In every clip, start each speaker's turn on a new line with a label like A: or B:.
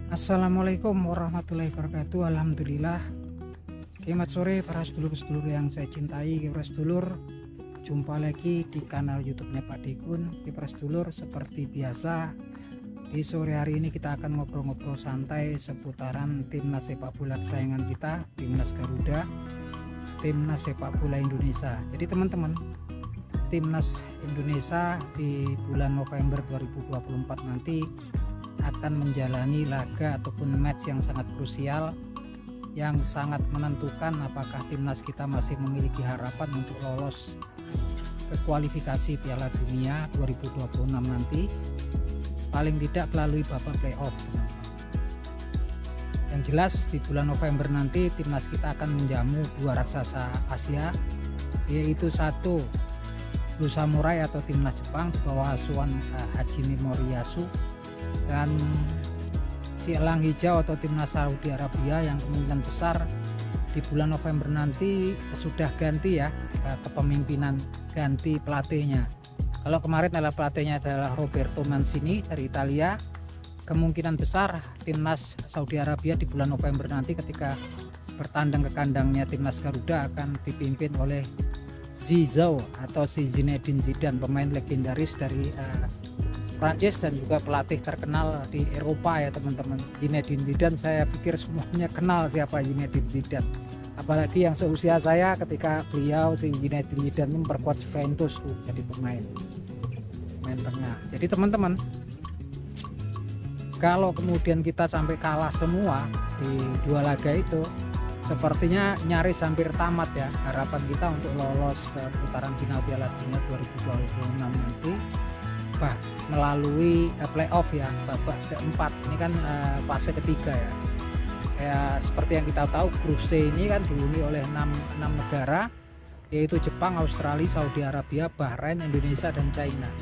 A: Assalamualaikum warahmatullahi wabarakatuh. Alhamdulillah. Selamat sore para sedulur-sedulur yang saya cintai. Para sedulur, jumpa lagi di kanal YouTube-nya Pak Dikun. Para sedulur, seperti biasa di sore hari ini kita akan ngobrol-ngobrol santai seputaran timnas sepak bola kesayangan kita, timnas Garuda, timnas sepak bola Indonesia. Jadi teman-teman, timnas Indonesia di bulan November 2024 nanti akan menjalani laga ataupun match yang sangat krusial, yang sangat menentukan apakah timnas kita masih memiliki harapan untuk lolos ke kualifikasi Piala Dunia 2026 nanti, paling tidak melalui babak playoff. Yang jelas di bulan November nanti timnas kita akan menjamu dua raksasa Asia, yaitu satu Blue Samurai atau timnas Jepang di bawah asuhan Hajime Moriyasu, dan si Elang Hijau atau timnas Saudi Arabia yang kemungkinan besar di bulan November nanti sudah ganti ya kepemimpinan, ganti pelatihnya. Kalau kemarin adalah pelatihnya adalah Roberto Mancini dari Italia, kemungkinan besar timnas Saudi Arabia di bulan November nanti ketika bertandang ke kandangnya timnas Garuda akan dipimpin oleh Zizou atau si Zinedine Zidane, pemain legendaris dari Prancis dan juga pelatih terkenal di Eropa ya teman-teman. Zinedine Zidane, saya pikir semuanya kenal siapa Zinedine Zidane, apalagi yang seusia saya ketika beliau si Zinedine Zidane memperkuat Juventus tuh jadi pemain tengah. Jadi teman-teman, kalau kemudian kita sampai kalah semua di dua laga itu, sepertinya nyaris hampir tamat ya harapan kita untuk lolos ke putaran final Piala Dunia 2026 nanti, melalui playoff ya, babak keempat. Ini kan fase ketiga ya. Kayak seperti yang kita tahu, grup C ini kan dihuni oleh 6 negara, yaitu Jepang, Australia, Saudi Arabia, Bahrain, Indonesia, dan China.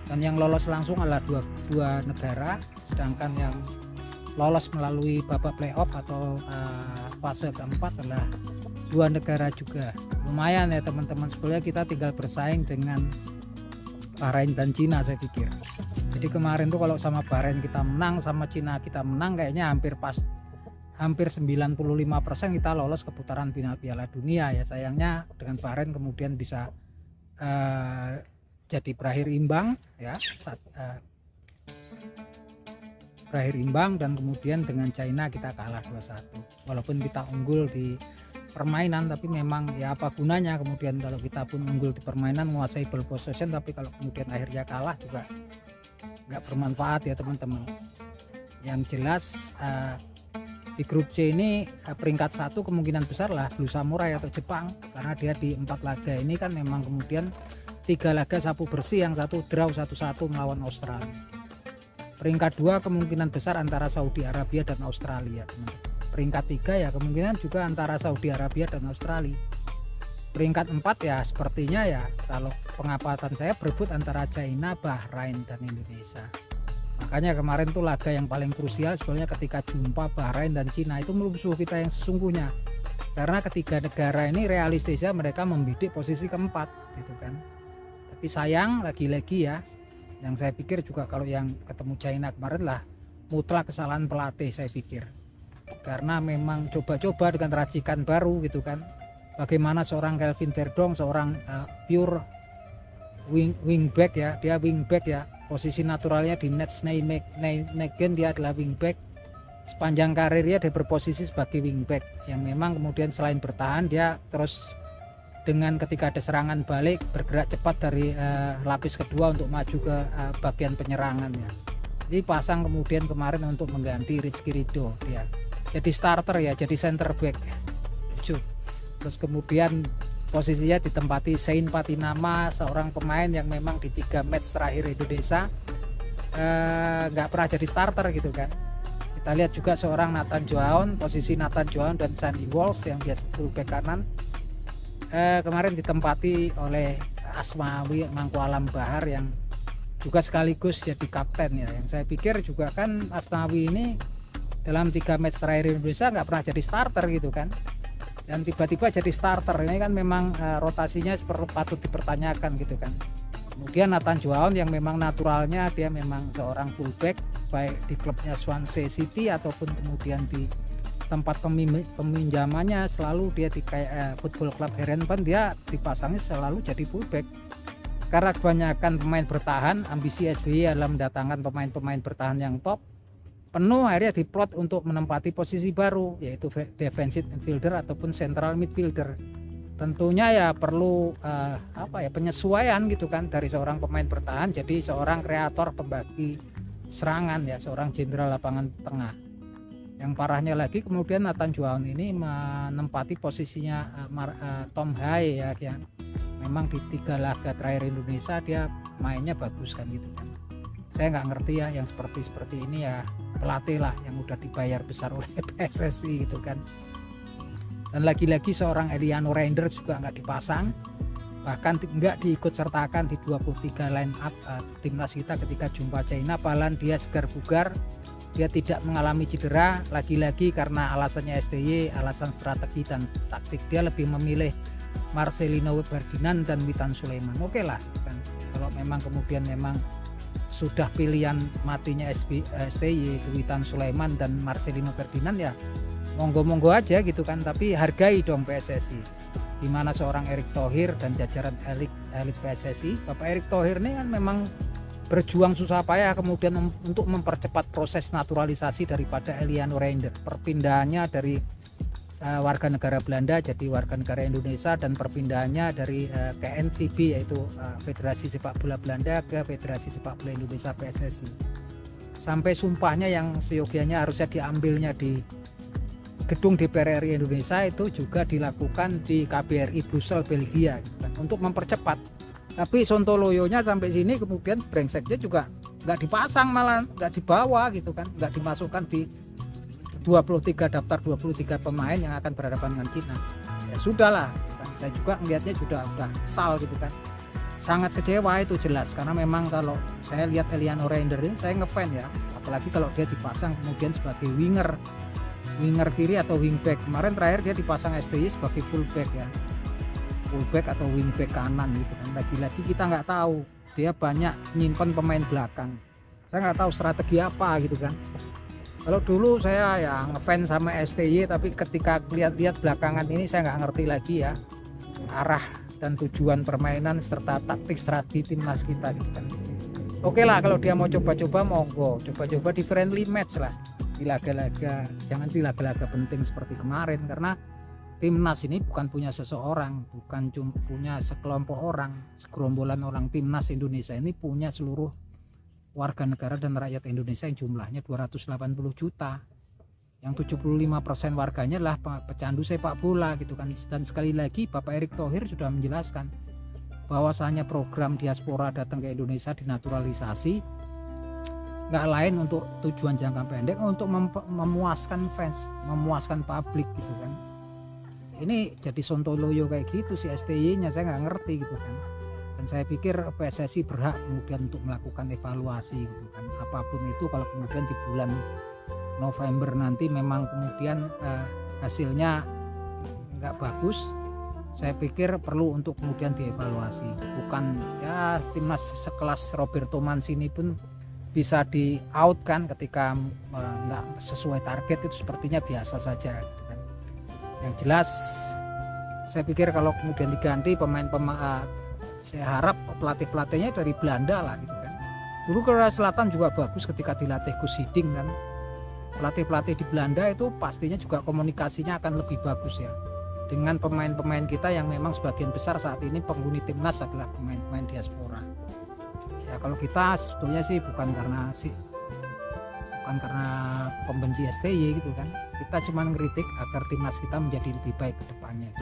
A: Dan yang lolos langsung adalah dua negara, sedangkan yang lolos melalui babak playoff atau fase keempat adalah 2 negara juga. Lumayan ya teman-teman, sebenarnya kita tinggal bersaing dengan Bahrain dan Cina saya pikir. Jadi kemarin tuh kalau sama Bahrain kita menang, sama Cina kita menang, kayaknya hampir 95% kita lolos ke putaran final Piala Dunia ya. Sayangnya dengan Bahrain kemudian bisa jadi berakhir imbang ya, berakhir imbang, dan kemudian dengan China kita kalah 2-1. Walaupun kita unggul di permainan, tapi memang ya apa gunanya kemudian kalau kita pun unggul di permainan, menguasai ball possession, tapi kalau kemudian akhirnya kalah juga nggak bermanfaat ya teman-teman. Yang jelas di grup C ini peringkat 1 kemungkinan besar lah Blue Samurai atau Jepang, karena dia di 4 laga ini kan memang kemudian 3 laga sapu bersih, yang 1 draw 1-1 melawan Australia. Peringkat 2 kemungkinan besar antara Saudi Arabia dan Australia teman-teman. Peringkat 3 ya kemungkinan juga antara Saudi Arabia dan Australia. Peringkat 4 ya sepertinya ya, kalau pengamatan saya, berebut antara China, Bahrain, dan Indonesia. Makanya kemarin tuh laga yang paling krusial sebenarnya ketika jumpa Bahrain dan Cina, itu musuh kita yang sesungguhnya. Karena ketiga negara ini realistisnya mereka membidik posisi keempat gitu kan. Tapi sayang lagi-lagi ya, yang saya pikir juga kalau yang ketemu China kemarin lah mutlak kesalahan pelatih saya pikir. Karena memang coba-coba dengan racikan baru gitu kan, bagaimana seorang Kelvin Verdong, seorang pure wingback ya, dia wingback ya, posisi naturalnya di Nets Nijmegen dia adalah wingback, sepanjang karirnya dia berposisi sebagai wingback, yang memang kemudian selain bertahan dia terus dengan ketika ada serangan balik bergerak cepat dari lapis kedua untuk maju ke bagian penyerangannya. Jadi pasang kemudian kemarin untuk mengganti Rizky Ridho, dia jadi starter ya, jadi center back. Terus kemudian posisinya ditempati Sein Patinama, seorang pemain yang memang di 3 match terakhir Indonesia nggak pernah jadi starter gitu kan. Kita lihat juga seorang Nathan Joaon, posisi Nathan Joaon dan Sandy Walsh yang biasa fullback kanan, kemarin ditempati oleh Asmawi Mangku Alam Bahar yang juga sekaligus jadi kapten ya. Yang saya pikir juga kan Asnawi ini dalam 3 match terakhir Indonesia nggak pernah jadi starter gitu kan, dan tiba-tiba jadi starter. Ini kan memang rotasinya patut dipertanyakan gitu kan. Kemudian Nathan Joaon yang memang naturalnya dia memang seorang fullback, baik di klubnya Swansea City ataupun kemudian di tempat peminjamannya, selalu dia di kayak Football Club Herenveen dia dipasangnya selalu jadi fullback. Karena kebanyakan pemain bertahan, ambisi SBY adalah mendatangkan pemain-pemain bertahan yang top, penuh akhirnya diplot untuk menempati posisi baru, yaitu defensive midfielder ataupun central midfielder. Tentunya ya perlu penyesuaian gitu kan, dari seorang pemain bertahan jadi seorang kreator pembagi serangan ya, seorang jenderal lapangan tengah. Yang parahnya lagi kemudian Nathan Juan ini menempati posisinya Tom Haye ya, yang memang di 3 laga terakhir Indonesia dia mainnya bagus kan gitu kan. Saya nggak ngerti ya yang seperti ini ya, pelatih lah yang udah dibayar besar oleh PSSI gitu kan. Dan lagi-lagi seorang Eliano Reinders juga nggak dipasang, bahkan nggak diikut sertakan di 23 line up timnas kita ketika jumpa China. Padahal dia segar bugar, dia tidak mengalami cedera, lagi-lagi karena alasannya STY, alasan strategi dan taktik, dia lebih memilih Marcelino Ferdinand dan Witan Sulaiman. Oke lah kan, kalau memang kemudian memang sudah pilihan matinya STY, Witan Sulaiman dan Marcelino Ferdinand ya monggo-monggo aja gitu kan, tapi hargai dong PSSI. Dimana seorang Erick Thohir dan jajaran elit PSSI, Bapak Erick Thohir ini kan memang berjuang susah payah kemudian untuk mempercepat proses naturalisasi daripada Eliano Reinders, perpindahannya dari warga negara Belanda jadi warga negara Indonesia, dan perpindahannya dari KNVB yaitu Federasi Sepak Bola Belanda ke Federasi Sepak Bola Indonesia PSSI. Sampai sumpahnya yang seyogianya harusnya diambilnya di gedung DPR RI Indonesia itu juga dilakukan di KBRI Brussels Belgia gitu kan, untuk mempercepat. Tapi sontoloyonya sampai sini kemudian brengseknya juga nggak dipasang, malah nggak dibawa gitu kan, nggak dimasukkan di 23 daftar 23 pemain yang akan berhadapan dengan Cina. Ya sudahlah kan, saya juga melihatnya sudah kesal gitu kan, sangat kecewa itu jelas, karena memang kalau saya lihat Eliano Reinders ini saya ngefan ya, apalagi kalau dia dipasang kemudian sebagai winger kiri atau wingback. Kemarin terakhir dia dipasang STY sebagai fullback ya, fullback atau wingback kanan gitu kan. Lagi-lagi kita nggak tahu, dia banyak nyimpen pemain belakang, saya nggak tahu strategi apa gitu kan. Kalau dulu saya ya ngefans sama STY, tapi ketika lihat-lihat belakangan ini saya nggak ngerti lagi ya arah dan tujuan permainan serta taktik strategi timnas kita gitu kan. Oke lah, kalau dia mau coba-coba monggo, coba-coba di friendly match lah, di laga-laga, jangan di laga-laga penting seperti kemarin, karena timnas ini bukan punya seseorang, bukan cuma punya sekelompok orang, segerombolan orang. Timnas Indonesia ini punya seluruh warga negara dan rakyat Indonesia yang jumlahnya 280 juta, yang 75% warganya adalah pecandu sepak bola gitu kan. Dan sekali lagi Bapak Erick Thohir sudah menjelaskan bahwasanya program diaspora datang ke Indonesia dinaturalisasi nggak lain untuk tujuan jangka pendek, untuk memuaskan fans, memuaskan publik gitu kan. Ini jadi sontoloyo kayak gitu si STY-nya, saya nggak ngerti gitu kan. Dan saya pikir PSSI berhak kemudian untuk melakukan evaluasi gitu kan, apapun itu. Kalau kemudian di bulan November nanti memang kemudian hasilnya nggak bagus, saya pikir perlu untuk kemudian dievaluasi. Bukan ya timnas sekelas Roberto Mancini pun bisa di out kan ketika nggak sesuai target, itu sepertinya biasa saja gitu kan. Yang jelas saya pikir kalau kemudian diganti pemain-pemain, saya harap pelatih-pelatihnya dari Belanda lah gitu kan. Dulu Korea Selatan juga bagus ketika dilatih Gus Hiddink kan. Pelatih-pelatih di Belanda itu pastinya juga komunikasinya akan lebih bagus ya dengan pemain-pemain kita yang memang sebagian besar saat ini penghuni timnas adalah pemain-pemain diaspora. Ya kalau kita sebetulnya sih bukan karena pembenci STY gitu kan. Kita cuma ngeritik agar timnas kita menjadi lebih baik ke depannya.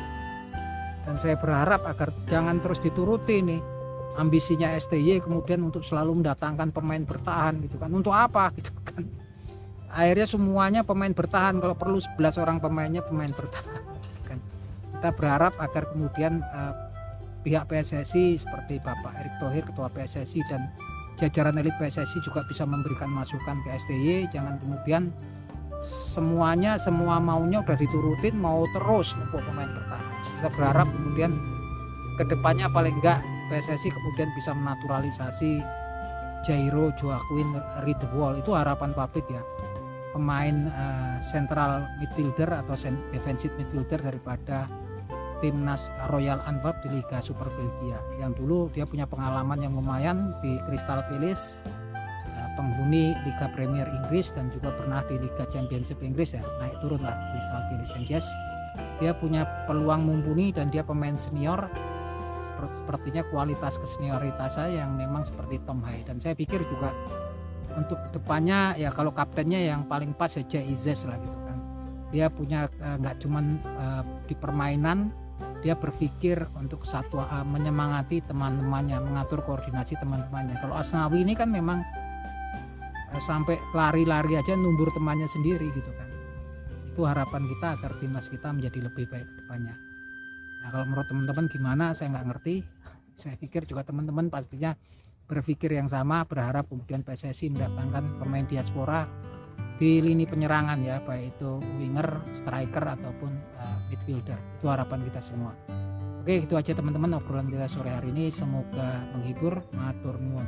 A: Dan saya berharap agar jangan terus dituruti nih ambisinya STY kemudian untuk selalu mendatangkan pemain bertahan gitu kan. Untuk apa gitu kan. Akhirnya semuanya pemain bertahan, kalau perlu 11 orang pemainnya pemain bertahan kan. Kita berharap agar kemudian pihak PSSI seperti Bapak Erick Thohir Ketua PSSI dan jajaran elit PSSI juga bisa memberikan masukan ke STY. Jangan kemudian semua maunya udah diturutin, mau terus untuk pemain bertahan. Kita berharap kemudian kedepannya paling enggak PSSI kemudian bisa menaturalisasi Jairo, Joaquin, Ridwall itu harapan publik ya, pemain central midfielder atau defensive midfielder daripada timnas Royal Antwerp di Liga Super Belgia, yang dulu dia punya pengalaman yang lumayan di Crystal Palace, penghuni Liga Premier Inggris, dan juga pernah di Liga Championship Inggris ya, naik turun lah Crystal Palace. Yang jelas dia punya peluang mumpuni dan dia pemain senior, sepertinya kualitas kesenioritasnya yang memang seperti Tom Hay. Dan saya pikir juga untuk depannya ya, kalau kaptennya yang paling pas ya Jaizes lah gitu kan. Dia punya nggak cuman di permainan, dia berpikir untuk kesatuan, menyemangati teman-temannya, mengatur koordinasi teman-temannya. Kalau Asnawi ini kan memang sampai lari-lari aja numbur temannya sendiri gitu kan. Itu harapan kita agar timnas kita menjadi lebih baik ke depannya. Nah, kalau menurut teman-teman gimana, saya nggak ngerti. Saya pikir juga teman-teman pastinya berpikir yang sama, berharap kemudian PSSI mendatangkan pemain diaspora di lini penyerangan ya, baik itu winger, striker ataupun midfielder. Itu harapan kita semua. Oke, itu aja teman-teman obrolan kita sore hari ini, semoga menghibur. Matur nuwun.